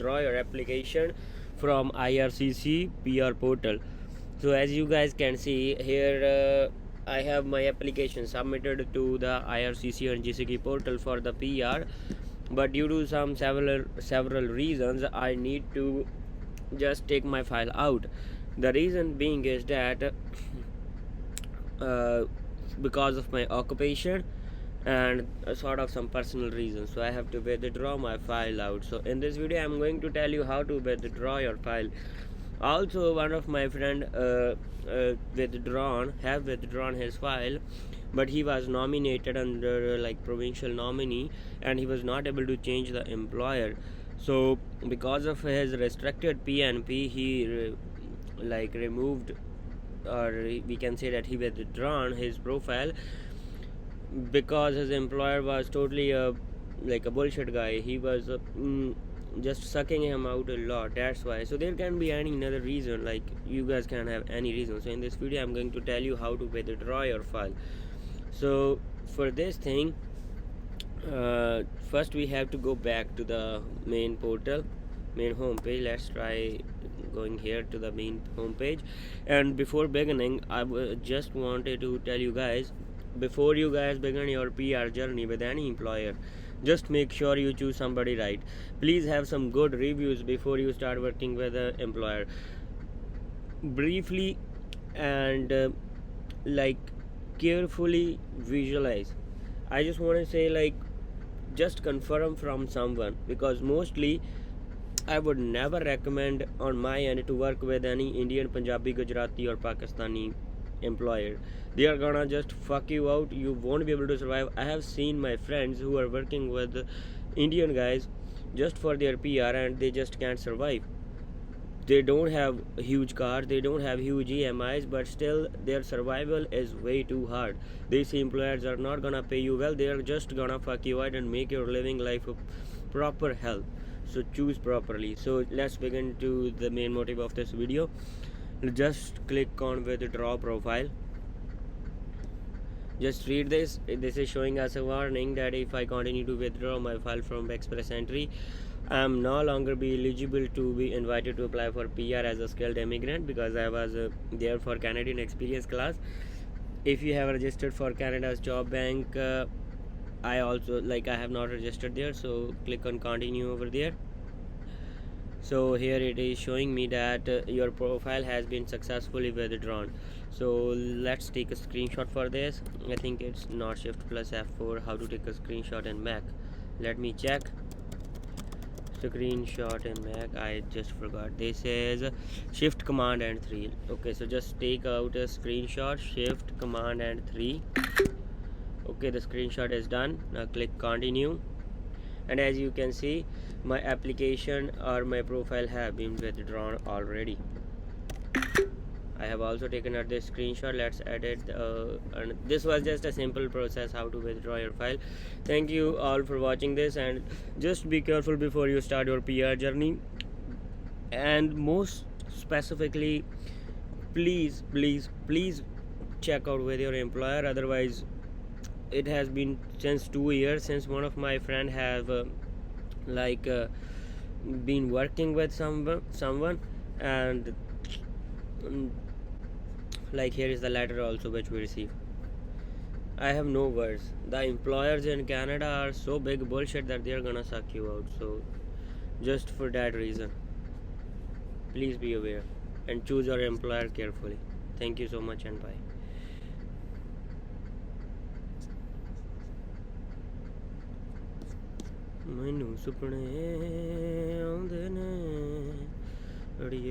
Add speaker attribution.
Speaker 1: withdraw your application from IRCC PR portal. So as you guys can see here, I have my application submitted to the IRCC and GCK portal for the PR, but due to some several reasons I need to just take my file out. The reason being is that uh, because of my occupation and sort of some personal reasons, so I have to withdraw my file out. So in this video I'm going to tell you how to withdraw your file. Also, one of my friend have withdrawn his file, but he was nominated under like provincial nominee, and he was not able to change the employer. So because of his restricted PNP, he removed, or we can say that he withdrawn his profile, because his employer was totally a bullshit guy. He was just sucking him out a lot. That's why. So there can be any another reason, like you guys can have any reason. So in this video I'm going to tell you how to withdraw your file. So for this thing, first we have to go back to the main portal, main home page. Let's try going here to the main home page. And before beginning, I just wanted to tell you guys, before you guys begin your PR journey with any employer, just make sure you choose somebody right. Please have some good reviews before you start working with an employer. Briefly and carefully visualize. I just want to say, just confirm from someone, because mostly I would never recommend on my end to work with any Indian, Punjabi, Gujarati or Pakistani employer. They are gonna just fuck you out. You won't be able to survive. I have seen my friends who are working with Indian guys just for their PR, and they just can't survive. They don't have huge cars, they don't have huge EMIs, but still their survival is way too hard. These employers are not gonna pay you well. They are just gonna fuck you out and make your living life a proper hell. So choose properly. So let's begin to the main motive of this video. Just click on withdraw profile. Just read this. This is showing us a warning that if I continue to withdraw my file from express entry, I am no longer be eligible to be invited to apply for PR as a skilled immigrant, because I was there for Canadian experience class. If you have registered for Canada's job bank, I also I have not registered there, so click on continue over there. So here it is showing me that your profile has been successfully withdrawn. So let's take a screenshot for this. I think it's not shift plus F4. How to take a screenshot in Mac? Let me check. Screenshot in Mac, I just forgot. This is shift command and 3. Okay, so just take out a screenshot, shift command and 3. Okay, the screenshot is done. Now click continue, and as you can see, my application or my profile have been withdrawn already. I have also taken out this screenshot. Let's edit and this was just a simple process how to withdraw your file. Thank you all for watching this, and just be careful before you start your PR journey. And most specifically, please check out with your employer. Otherwise, it has been since 2 years since one of my friend have been working with someone, and here is the letter also which we received. I have no words. The employers in Canada are so big bullshit that they are gonna suck you out. So just for that reason, please be aware and choose your employer carefully. Thank you so much, and bye. ਮੈਨੂੰ ਸੁਪਨੇ ਆਉਂਦੇ ਨੇ ਅੜੀਏ